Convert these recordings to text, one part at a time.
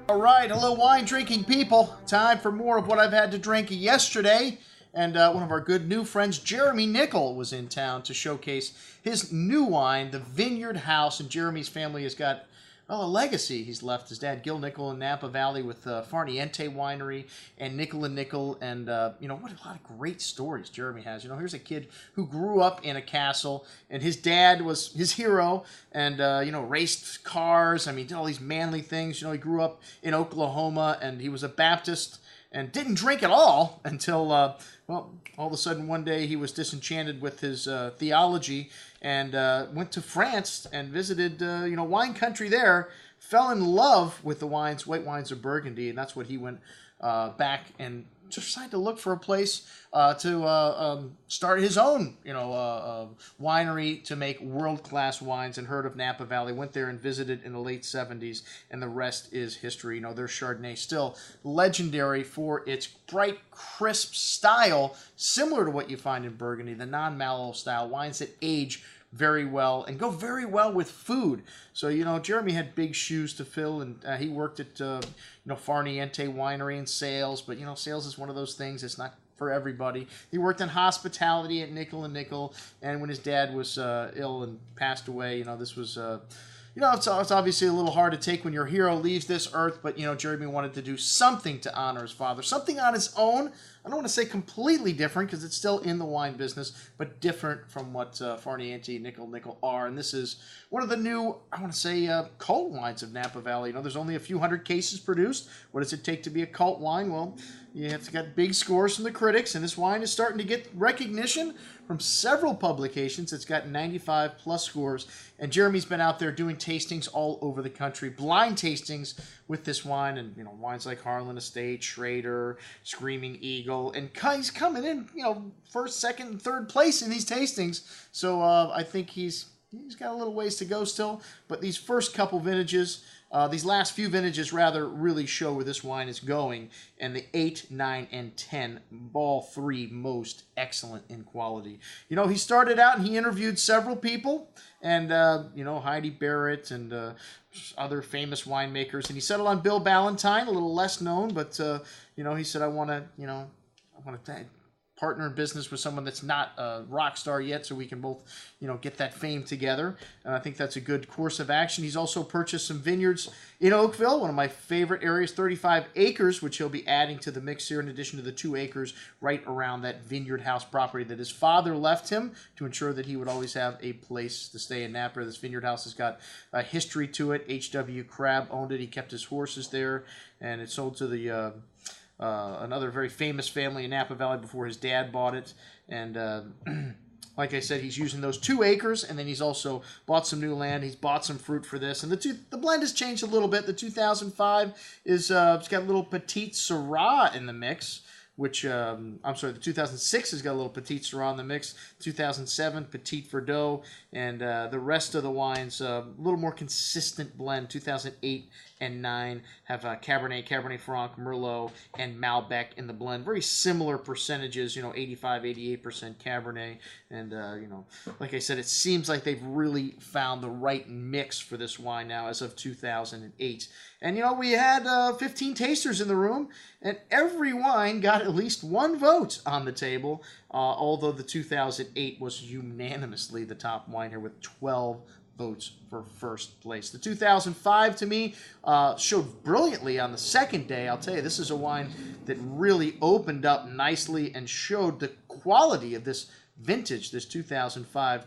All right, hello wine drinking people. Time for more of what I've had to drink yesterday. And one of our good new friends, Jeremy Nickel, was in town to showcase his new wine, the Vineyard House. And Jeremy's family has got, well, a legacy he's left. His dad, Gil Nickel, in Napa Valley with Niente winery and Nickel. And, what a lot of great stories Jeremy has. Here's a kid who grew up in a castle, and his dad was his hero and, raced cars. I mean, did all these manly things. He grew up in Oklahoma, and he was a Baptist and didn't drink at all until, all of a sudden one day he was disenchanted with his theology and went to France and visited, wine country there, fell in love with the white wines of Burgundy, and that's what he went back and just decided to look for a place to start his own, winery to make world-class wines, and heard of Napa Valley, went there and visited in the late 70s, and the rest is history. Their Chardonnay still legendary for its bright, crisp style, similar to what you find in Burgundy, the non-mallow style, wines that age very well and go very well with food. So, Jeremy had big shoes to fill, and he worked at, Niente winery in sales, but, sales is one of those things. It's not for everybody. He worked in hospitality at Nickel, and when his dad was ill and passed away, this was... it's obviously a little hard to take when your hero leaves this earth, but, Jeremy wanted to do something to honor his father, something on his own. I don't want to say completely different because it's still in the wine business, but different from what Niente, Nickel are. And this is one of the new, I want to say, cult wines of Napa Valley. There's only a few hundred cases produced. What does it take to be a cult wine? Well, it's got big scores from the critics, and this wine is starting to get recognition from several publications. It's got 95 plus scores, and Jeremy's been out there doing tastings all over the country, blind tastings with this wine, and wines like Harlan Estate, Schrader, Screaming Eagle, and he's coming in first, second, and third place in these tastings. So I think he's got a little ways to go still, but these first couple vintages, these last few vintages rather, really show where this wine is going, and the 8, 9, and 10, all three most excellent in quality. He started out and he interviewed several people, and Heidi Barrett and other famous winemakers, and he settled on Bill Ballentine, a little less known, but he said, I want to partner in business with someone that's not a rock star yet, so we can both, get that fame together. And I think that's a good course of action. He's also purchased some vineyards in Oakville, one of my favorite areas, 35 acres, which he'll be adding to the mix here, in addition to the 2 acres right around that Vineyard House property that his father left him to ensure that he would always have a place to stay in Napa. This Vineyard House has got a history to it. H.W. Crabb owned it. He kept his horses there, and it sold to the another very famous family in Napa Valley before his dad bought it. And like I said, he's using those 2 acres, and then he's also bought some new land. He's bought some fruit for this, and the blend has changed a little bit. The 2005 is it's got a little Petite Syrah in the mix, which the 2006 has got a little Petite Syrah in the mix. 2007 Petite Verdot, and the rest of the wines a little more consistent blend. 2008 and 9 have Cabernet Franc, Merlot, and Malbec in the blend. Very similar percentages, 85, 88% Cabernet. And, like I said, it seems like they've really found the right mix for this wine now as of 2008. And, we had 15 tasters in the room, and every wine got at least 1 vote on the table, although the 2008 was unanimously the top wine here with 12 votes for first place. The 2005, to me, showed brilliantly on the second day. I'll tell you, this is a wine that really opened up nicely and showed the quality of this vintage, this 2005,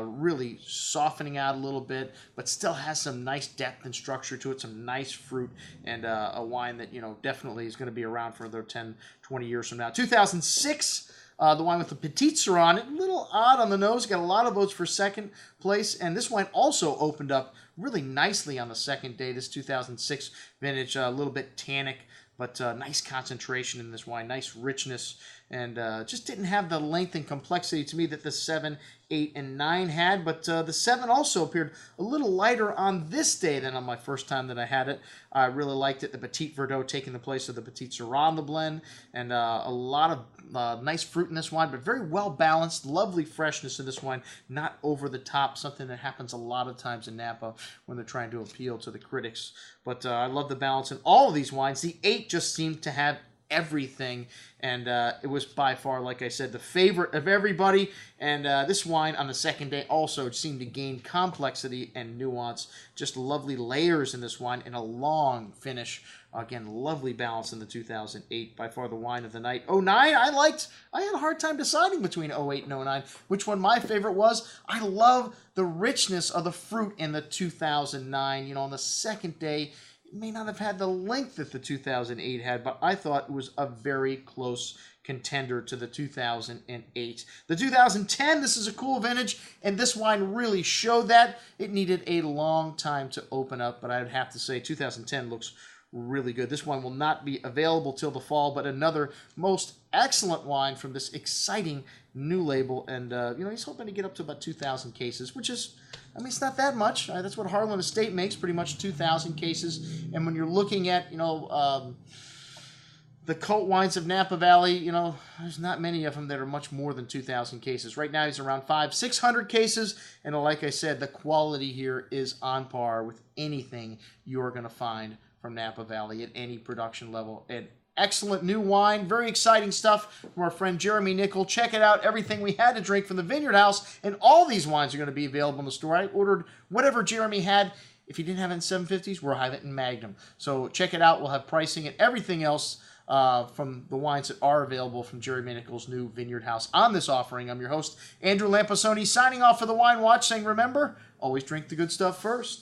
really softening out a little bit, but still has some nice depth and structure to it, some nice fruit, and a wine that, definitely is going to be around for another 10, 20 years from now. 2006, the wine with the Petite Syrah, a little odd on the nose, got a lot of votes for second place, and this wine also opened up really nicely on the second day. This 2006 vintage, a little bit tannic, but nice concentration in this wine, nice richness, and just didn't have the length and complexity to me that the 7, 8, and 9 had, but the 7 also appeared a little lighter on this day than on my first time that I had it. I really liked it. The Petite Verdot taking the place of the Petite Syrah in the blend, and a lot of nice fruit in this wine, but very well balanced. Lovely freshness in this wine. Not over the top, something that happens a lot of times in Napa when they're trying to appeal to the critics. But I love the balance in all of these wines. The 8 just seemed to have everything, and it was by far, like I said, the favorite of everybody. And this wine on the second day also seemed to gain complexity and nuance. Just lovely layers in this wine and a long finish. Again, lovely balance in the 2008. By far the wine of the night. 09, I had a hard time deciding between 08 and 09 which one my favorite was. I love the richness of the fruit in the 2009. You know, on the second day, may not have had the length that the 2008 had, but I thought it was a very close contender to the 2008. The 2010, this is a cool vintage, and this wine really showed that. It needed a long time to open up, but I would have to say 2010 looks really good. This wine will not be available till the fall, but another most excellent wine from this exciting new label. And, you know, he's hoping to get up to about 2,000 cases, which is, I mean, it's not that much. That's what Harlan Estate makes, pretty much 2,000 cases. And when you're looking at, you know, the cult wines of Napa Valley, you know, there's not many of them that are much more than 2,000 cases. Right now, he's around 500-600 cases. And like I said, the quality here is on par with anything you're going to find from Napa Valley at any production level. An excellent new wine, very exciting stuff from our friend Jeremy Nickel. Check it out, everything we had to drink from the Vineyard House, and all these wines are going to be available in the store. I ordered whatever Jeremy had. If he didn't have it in 750s, we'll have it in Magnum. So check it out. We'll have pricing and everything else from the wines that are available from Jeremy Nickel's new Vineyard House on this offering. I'm your host, Andrew Lamposoni, signing off for the Wine Watch, saying remember, always drink the good stuff first.